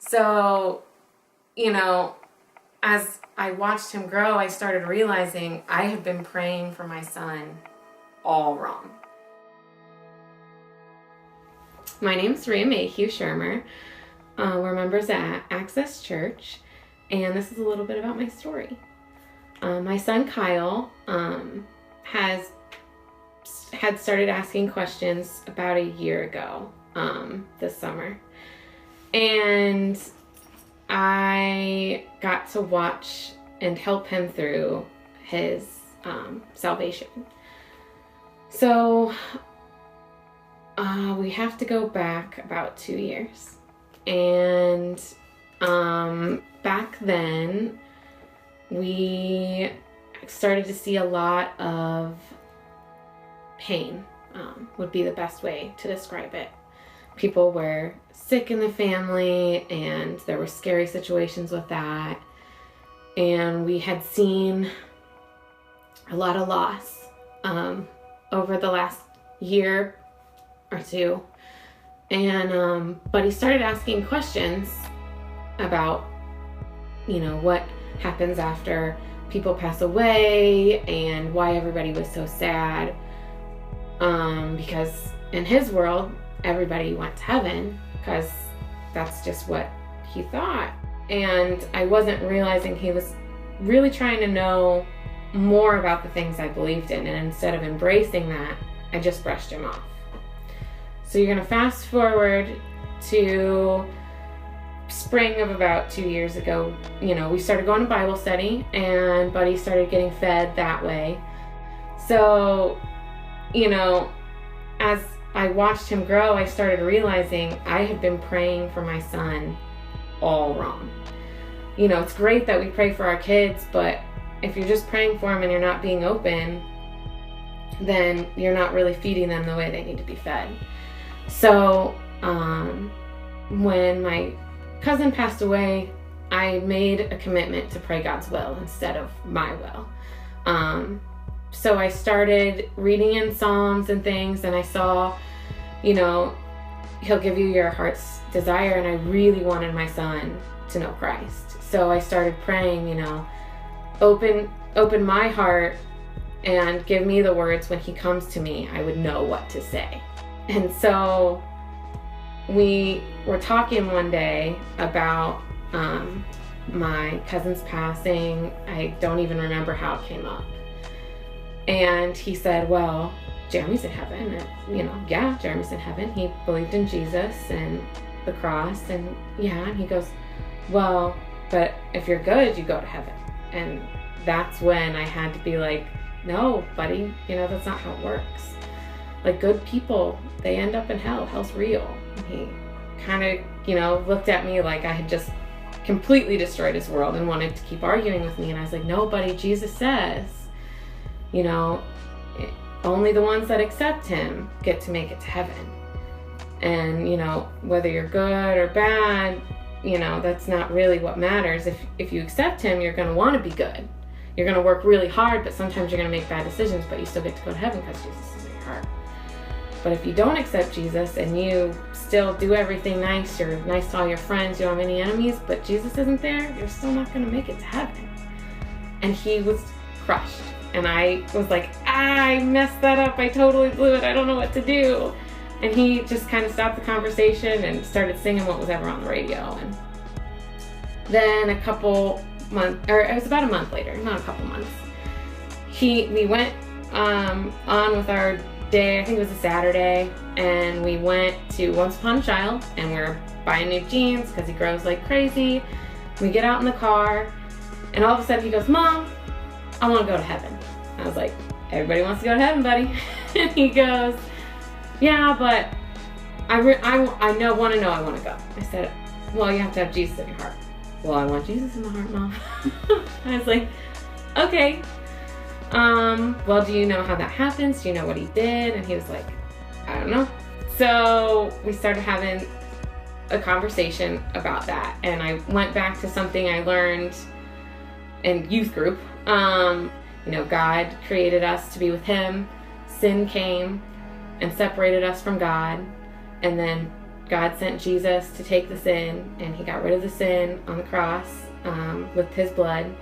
So, as I watched him grow, I started realizing I had been praying for my son all wrong. My name's Ria Mayhew Shermer. We're members at Access Church, and this is a little bit about my story. My son Kyle had started asking questions about a year ago this summer, and I got to watch and help him through his salvation. So we have to go back about 2 years. And back then, we started to see a lot of pain, would be the best way to describe it. People were sick in the family, and there were scary situations with that. And we had seen a lot of loss over the last year or two. And but he started asking questions about, what happens after people pass away and why everybody was so sad. Because in his world, everybody went to heaven because that's just what he thought. And I wasn't realizing he was really trying to know more about the things I believed in. And instead of embracing that, I just brushed him off. So you're going to fast forward to spring of about 2 years ago. We started going to Bible study, and Buddy started getting fed that way. So, as I watched him grow, I started realizing I had been praying for my son all wrong. It's great that we pray for our kids, but if you're just praying for them and you're not being open, then you're not really feeding them the way they need to be fed. So when my cousin passed away, I made a commitment to pray God's will instead of my will. So I started reading in Psalms and things, and I saw, He'll give you your heart's desire, and I really wanted my son to know Christ. So I started praying, open my heart and give me the words when he comes to me, I would know what to say. And so we were talking one day about my cousin's passing. I don't even remember how it came up. And he said, well, Jeremy's in heaven. And, yeah, Jeremy's in heaven. He believed in Jesus and the cross. And and he goes, well, but if you're good, you go to heaven. And that's when I had to be like, no, buddy, that's not how it works. Like, good people, they end up in hell. Hell's real. And he kind of, looked at me like I had just completely destroyed his world and wanted to keep arguing with me. And I was like, no, buddy, Jesus says, only the ones that accept him get to make it to heaven. And, whether you're good or bad, that's not really what matters. If you accept him, you're going to want to be good. You're going to work really hard, but sometimes you're going to make bad decisions, but you still get to go to heaven because Jesus is in your heart. But if you don't accept Jesus and you still do everything nice, you're nice to all your friends, you don't have any enemies, but Jesus isn't there, you're still not going to make it to heaven. And he was crushed. And I was like, I messed that up. I totally blew it. I don't know what to do. And he just kind of stopped the conversation and started singing what was ever on the radio. And then it was about a month later, not a couple months, we went on with our day. I think it was a Saturday, and we went to Once Upon a Child, and we were buying new jeans because he grows like crazy. We get out in the car, and all of a sudden he goes, Mom, I want to go to heaven. I was like, everybody wants to go to heaven, buddy. And he goes, yeah, but I want to go. I said, well, you have to have Jesus in your heart. Well, I want Jesus in my heart, Mom. I was like, okay. Well, do you know how that happens? Do you know what he did? And he was like, I don't know. So we started having a conversation about that. And I went back to something I learned in youth group. God created us to be with him. Sin came and separated us from God. And then God sent Jesus to take the sin, and he got rid of the sin on the cross with his blood.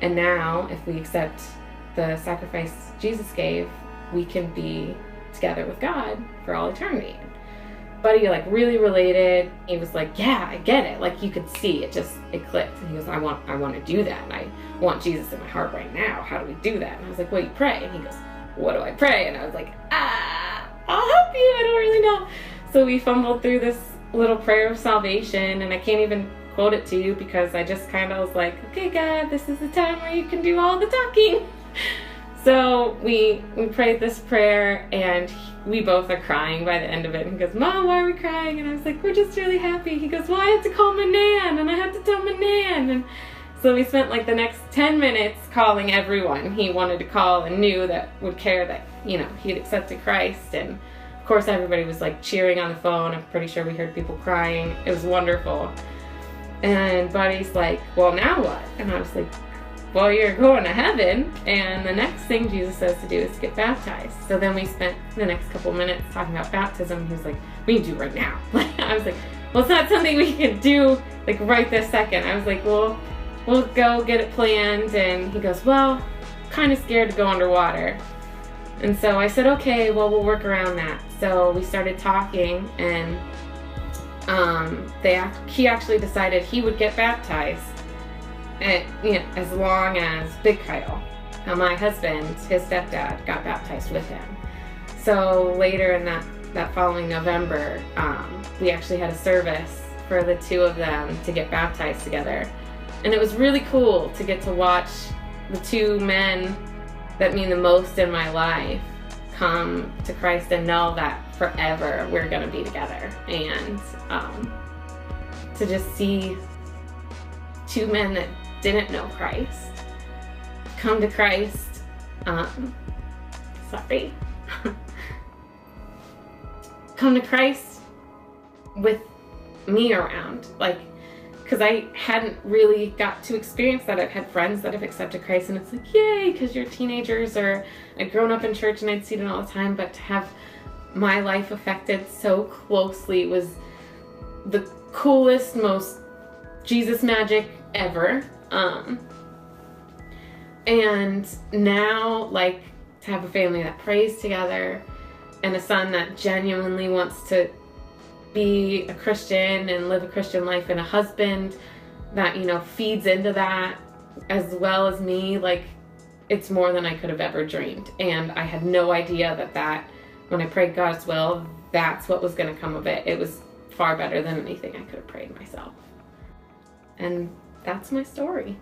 And now, if we accept the sacrifice Jesus gave, we can be together with God for all eternity. Buddy like really related. He was like, yeah, I get it. Like, you could see it clicked. And he goes, I want to do that. And I want Jesus in my heart right now. How do we do that? And I was like, well, you pray. And he goes, what do I pray? And I was like, I'll help you. I don't really know. So we fumbled through this little prayer of salvation, and I can't even quote it to you because I just kind of was like, okay, God, this is the time where you can do all the talking. So we prayed this prayer, and we both are crying by the end of it. And he goes, Mom, why are we crying? And I was like, we're just really happy. He goes, well, I had to call my nan, and I had to tell my nan. And so we spent like the next 10 minutes calling everyone he wanted to call and knew that would care that, he had accepted Christ. And of course, everybody was like cheering on the phone. I'm pretty sure we heard people crying. It was wonderful. And Buddy's like, well, now what? And I was like, well, you're going to heaven, and the next thing Jesus says to do is to get baptized. So then we spent the next couple minutes talking about baptism. He was like, we can do it right now. I was like, well, it's not something we can do like right this second. I was like, well, we'll go get it planned. And he goes, well, kind of scared to go underwater. And so I said, okay, well, we'll work around that. So we started talking, and he actually decided he would get baptized. As long as Big Kyle, my husband, his stepdad, got baptized with him. So later in that following November, we actually had a service for the two of them to get baptized together. And it was really cool to get to watch the two men that mean the most in my life come to Christ and know that forever we're going to be together. And to just see two men that didn't know Christ come to Christ, come to Christ with me around, because I hadn't really got to experience that. I've had friends that have accepted Christ, and it's like, yay, because you're teenagers, or I'd grown up in church and I'd seen it all the time, but to have my life affected so closely was the coolest, most Jesus magic ever. And now, to have a family that prays together, and a son that genuinely wants to be a Christian and live a Christian life, and a husband that, feeds into that, as well as me, it's more than I could have ever dreamed. And I had no idea that when I prayed God's will, that's what was going to come of it. It was far better than anything I could have prayed myself. And that's my story.